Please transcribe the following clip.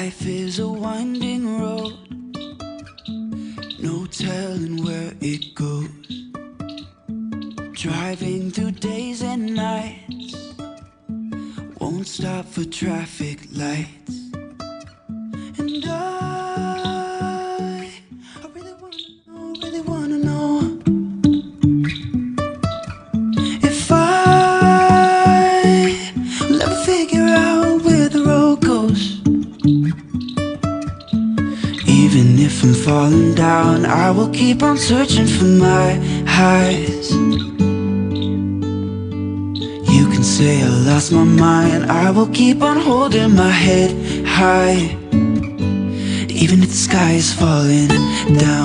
Life is a winding road, no telling where it goes. Driving through days and nights, won't stop for traffic lights. And I really wanna know if I will ever figure out where the road goes. Even if I'm falling down, I will keep on searching for my highs. You can say I lost my mind, I will keep on holding my head high. Even if the sky is falling down.